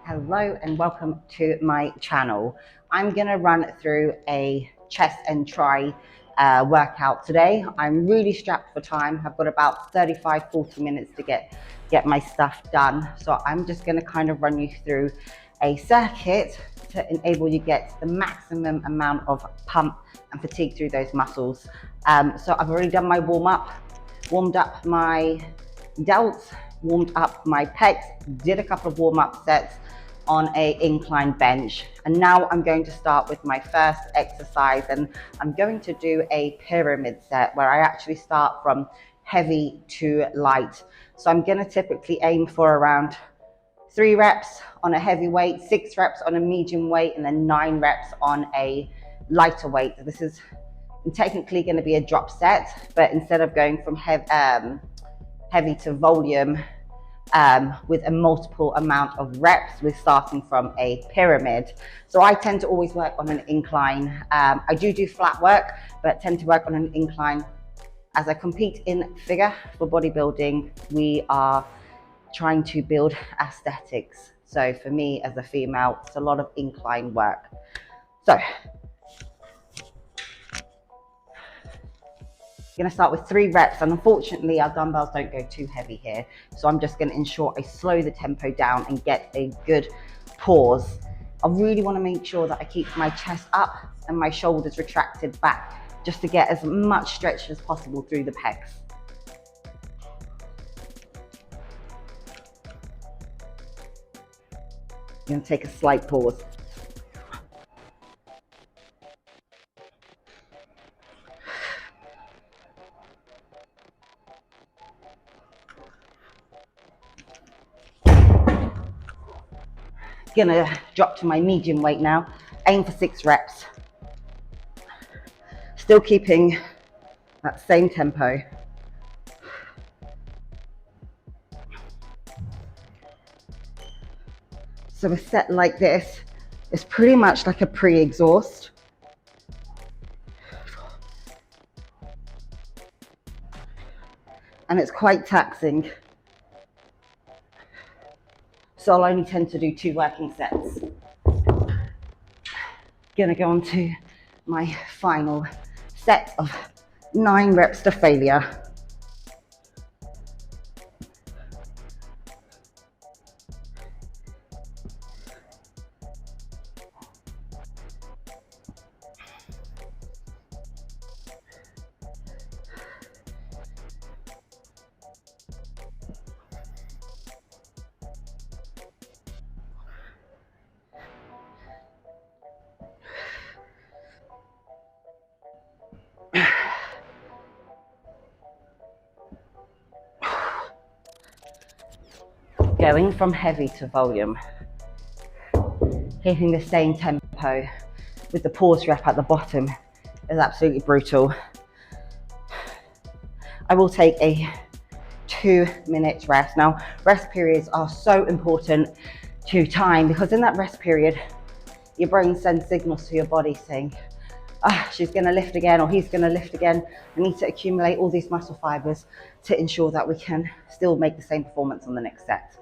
Hello and welcome to my channel. I'm going to run through a chest and tri workout today. I'm really strapped for time. I've got about 35-40 minutes to get my stuff done. So I'm just going to kind of run you through a circuit to enable you get the maximum amount of pump and fatigue through those muscles. So I've already done my warmed up my delts, warmed up my pecs, did a couple of warm-up sets on a incline bench, and now I'm going to start with my first exercise, and I'm going to do a pyramid set where I actually start from heavy to light. So I'm going to typically aim for around 3 reps on a heavy weight, 6 reps on a medium weight, and then 9 reps on a lighter weight. This is technically going to be a drop set, but instead of going from heavy to volume with a multiple amount of reps, we're starting from a pyramid. So I tend to always work on an incline. I do flat work, but tend to work on an incline. As I compete in figure for bodybuilding, we are trying to build aesthetics. So for me as a female, it's a lot of incline work. So going to start with 3 reps, and unfortunately our dumbbells don't go too heavy here, so I'm just going to ensure I slow the tempo down and get a good pause. I really want to make sure that I keep my chest up and my shoulders retracted back, just to get as much stretch as possible through the pecs. I'm going to take a slight pause. Gonna drop to my medium weight now, aim for 6 reps. Still keeping that same tempo. So a set like this is pretty much like a pre-exhaust. And it's quite taxing. So I'll only tend to do 2 working sets. Gonna go on to my final set of 9 reps to failure. Going from heavy to volume, keeping the same tempo with the pause rep at the bottom is absolutely brutal. I will take a 2-minute rest. Now, rest periods are so important to time, because in that rest period, your brain sends signals to your body saying, she's going to lift again, or he's going to lift again. We need to accumulate all these muscle fibers to ensure that we can still make the same performance on the next set.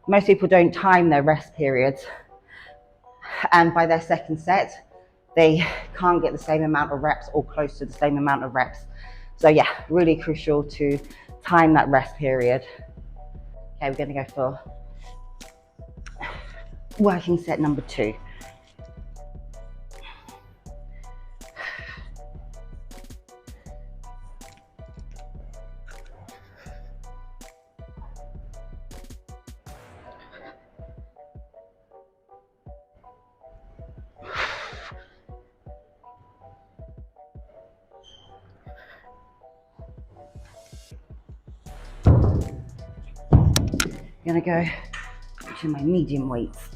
Most people don't time their rest periods, and by their second set, they can't get the same amount of reps or close to the same amount of reps. So yeah, really crucial to time that rest period. Okay, we're going to go for working set number 2. I'm going to go to my medium weights.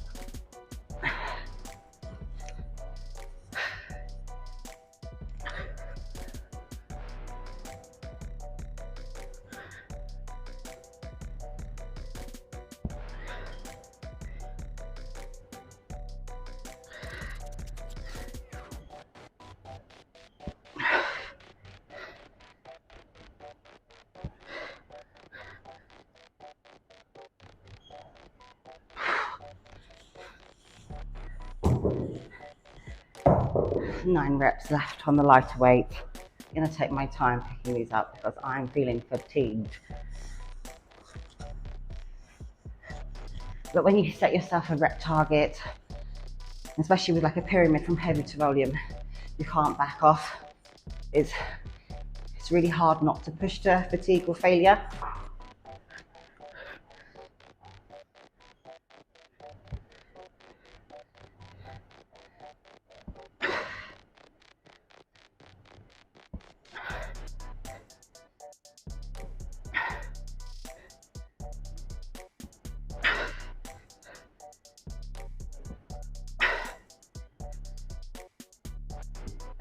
9 reps left on the lighter weight. I'm gonna take my time picking these up because I'm feeling fatigued. But when you set yourself a rep target, especially with like a pyramid from heavy to volume, you can't back off. It's really hard not to push to fatigue or failure.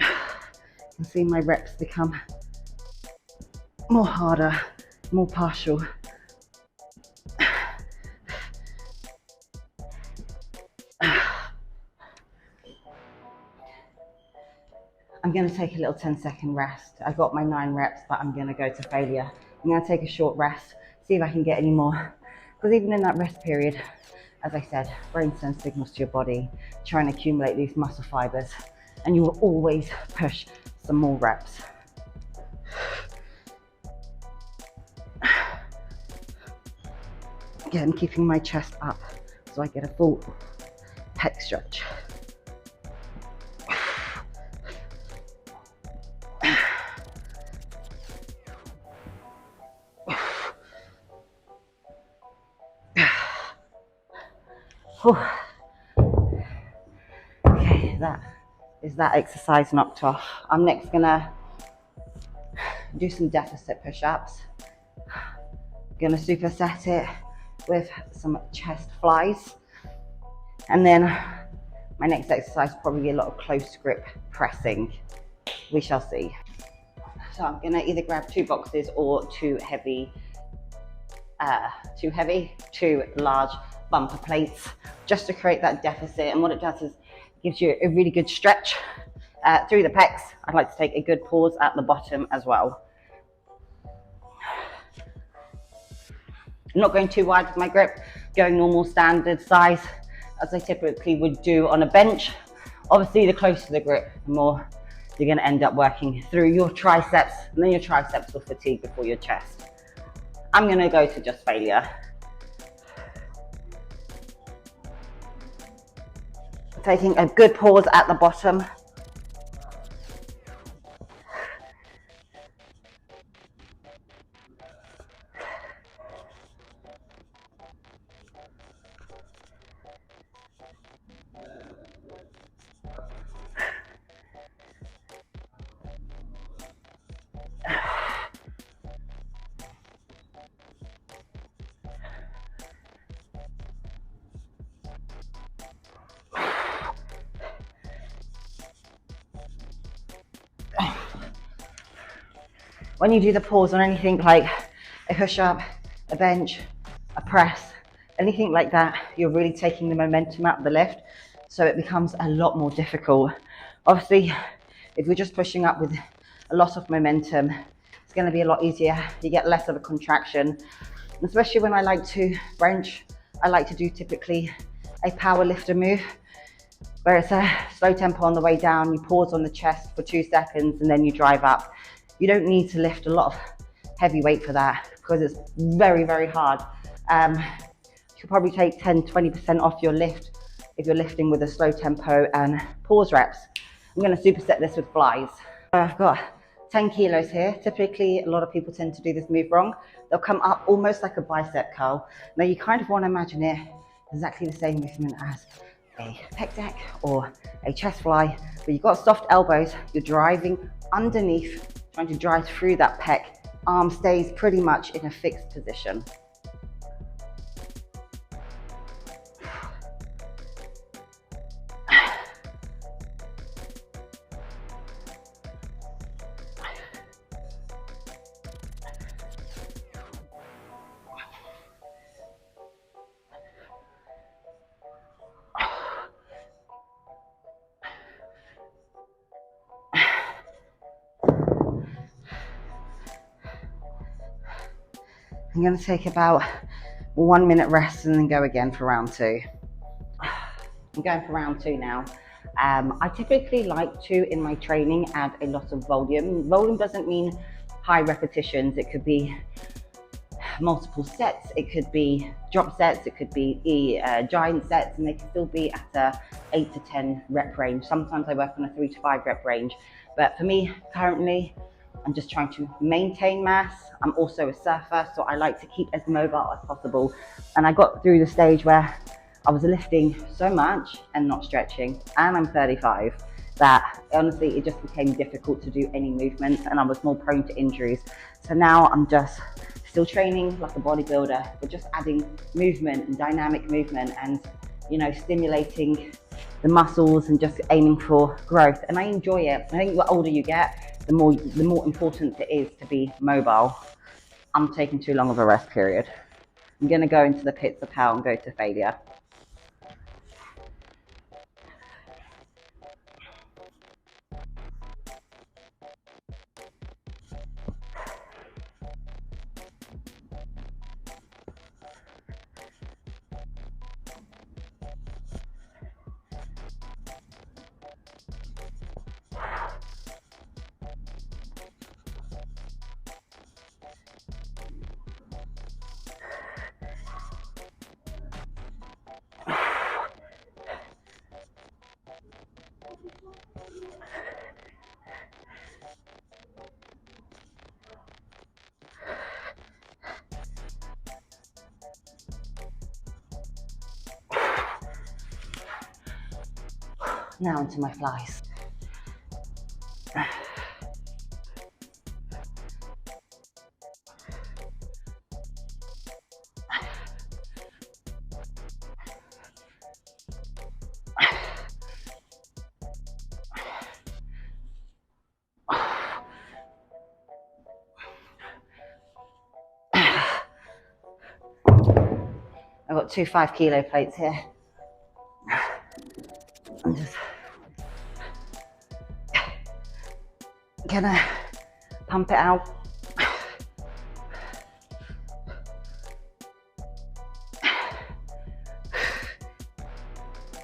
You can see my reps become more harder, more partial. I'm going to take a little 10-second rest. I got my 9 reps, but I'm going to go to failure. I'm going to take a short rest, see if I can get any more. Because even in that rest period, as I said, brain sends signals to your body, trying to accumulate these muscle fibers, and you will always push some more reps. Again, keeping my chest up so I get a full pec stretch. Okay, that is that exercise knocked off. I'm next gonna do some deficit push-ups. Gonna superset it with some chest flies. And then my next exercise will probably be a lot of close grip pressing. We shall see. So I'm gonna either grab 2 boxes or two large bumper plates just to create that deficit. And what it does is gives you a really good stretch through the pecs. I'd like to take a good pause at the bottom as well. I'm not going too wide with my grip, going normal standard size as I typically would do on a bench. Obviously, the closer the grip, the more you're going to end up working through your triceps, and then your triceps will fatigue before your chest. I'm going to go to just failure. Taking a good pause at the bottom. When you do the pause on anything like a push-up, a bench, a press, anything like that, you're really taking the momentum out of the lift, so it becomes a lot more difficult. Obviously, if you're just pushing up with a lot of momentum, it's going to be a lot easier. You get less of a contraction. Especially when I like to bench, I like to do typically a power lifter move, where it's a slow tempo on the way down, you pause on the chest for 2 seconds, and then you drive up. You don't need to lift a lot of heavy weight for that because it's very, very hard. You could probably take 10-20% off your lift if you're lifting with a slow tempo and pause reps. I'm going to superset this with flies. I've got 10 kilos here. Typically, a lot of people tend to do this move wrong. They'll come up almost like a bicep curl. Now, you kind of want to imagine it exactly the same movement as a pec deck or a chest fly, but you've got soft elbows, you're driving underneath, trying to drive through that pec. Arm stays pretty much in a fixed position. I'm going to take about 1 minute rest and then go again for round 2. I'm going for round 2 now. I typically like to, in my training, add a lot of volume. Volume doesn't mean high repetitions. It could be multiple sets, it could be drop sets, it could be giant sets, and they can still be at a 8 to 10 rep range. Sometimes I work on a 3 to 5 rep range, but for me currently I'm just trying to maintain mass. I'm also a surfer, so I like to keep as mobile as possible, and I got through the stage where I was lifting so much and not stretching, and I'm 35, that honestly it just became difficult to do any movements, and I was more prone to injuries. So now I'm just still training like a bodybuilder, but just adding movement and dynamic movement, and stimulating the muscles and just aiming for growth. And I enjoy it. I think the older you get, the more important it is to be mobile. I'm taking too long of a rest period. I'm going to go into the pits of hell and go to failure. Now into my flies. I've got two 5-kilo plates here. I'm just gonna pump it out.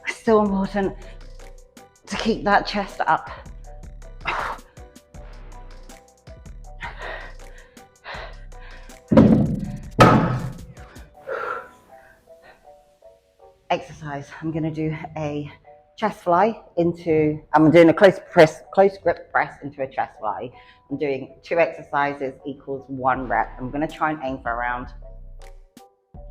It's still important to keep that chest up. Exercise. I'm going to do a chest fly into, I'm doing a close grip press into a chest fly. I'm doing 2 exercises equals 1 rep. I'm going to try and aim for around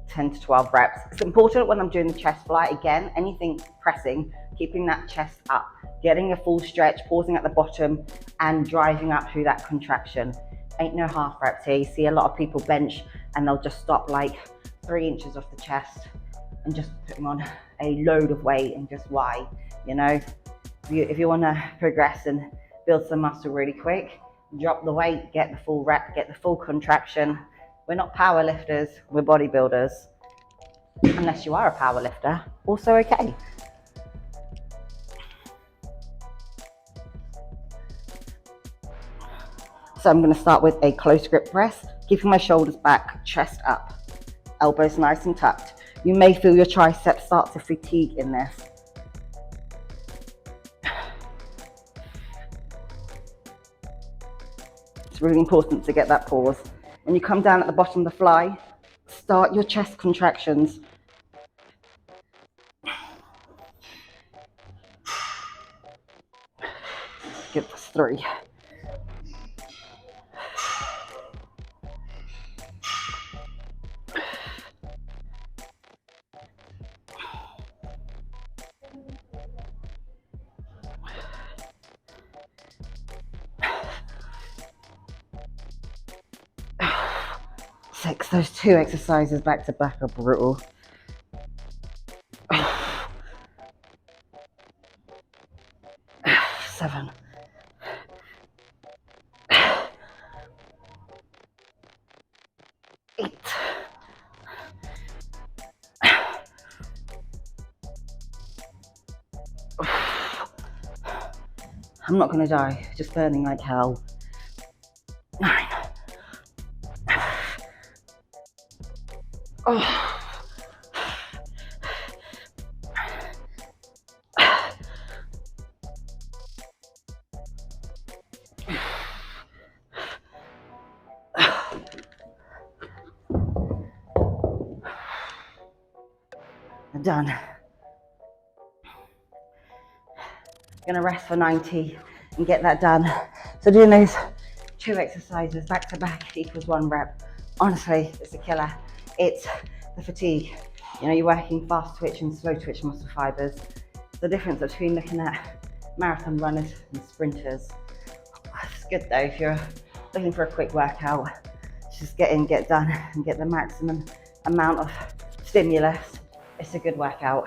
10 to 12 reps. It's important when I'm doing the chest fly, again, anything pressing, keeping that chest up, getting a full stretch, pausing at the bottom and driving up through that contraction. Ain't no half reps here. You see a lot of people bench and they'll just stop like 3 inches off the chest and just putting on a load of weight. And just why? If you want to progress and build some muscle really quick, drop the weight, get the full rep, get the full contraction. We're not power lifters, we're bodybuilders. Unless you are a power lifter, also okay. So I'm going to start with a close grip press, keeping my shoulders back, chest up, elbows nice and tucked. You may feel your triceps start to fatigue in this. It's really important to get that pause. When you come down at the bottom of the fly, start your chest contractions. Give us 3. 6. Those 2 exercises back to back are brutal. 7. 8. I'm not gonna die, just burning like hell. 9. done. Gonna rest for 90 and get that done. So doing those 2 exercises back to back equals 1 rep. Honestly, it's a killer. It's the fatigue. You know, you're working fast twitch and slow twitch muscle fibers. The difference between looking at marathon runners and sprinters. It's good though if you're looking for a quick workout. Just get done and get the maximum amount of stimulus. It's a good workout.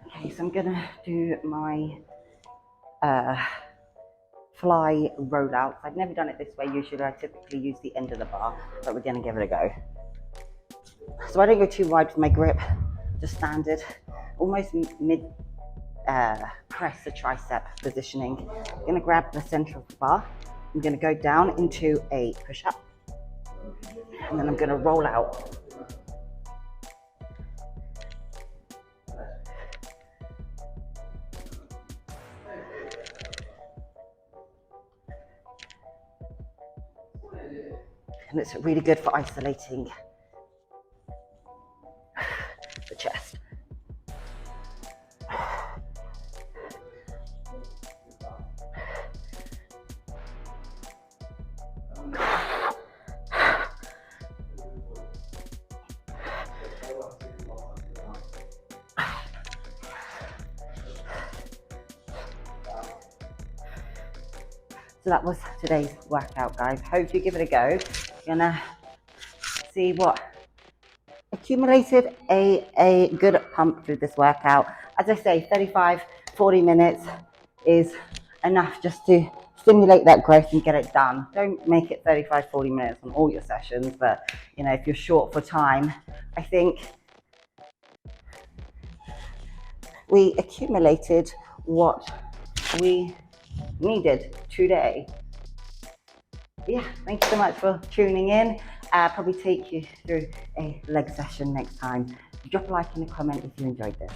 Okay, so I'm gonna do my fly rollouts. I've never done it this way. Usually I typically use the end of the bar, but we're gonna give it a go. So I don't go too wide with my grip, just standard, almost mid press the tricep positioning. I'm gonna grab the center of the bar. I'm gonna go down into a push-up, and then I'm gonna roll out. And it's really good for isolating the chest. So that was today's workout, guys. Hope you give it a go. Gonna see what accumulated a good pump through this workout. As I say, 35, 40 minutes is enough just to stimulate that growth and get it done. Don't make it 35, 40 minutes on all your sessions, but you know, if you're short for time, I think we accumulated what we needed today. Yeah, thank you so much for tuning in. Probably take you through a leg session next time. Drop a like in the comment if you enjoyed this.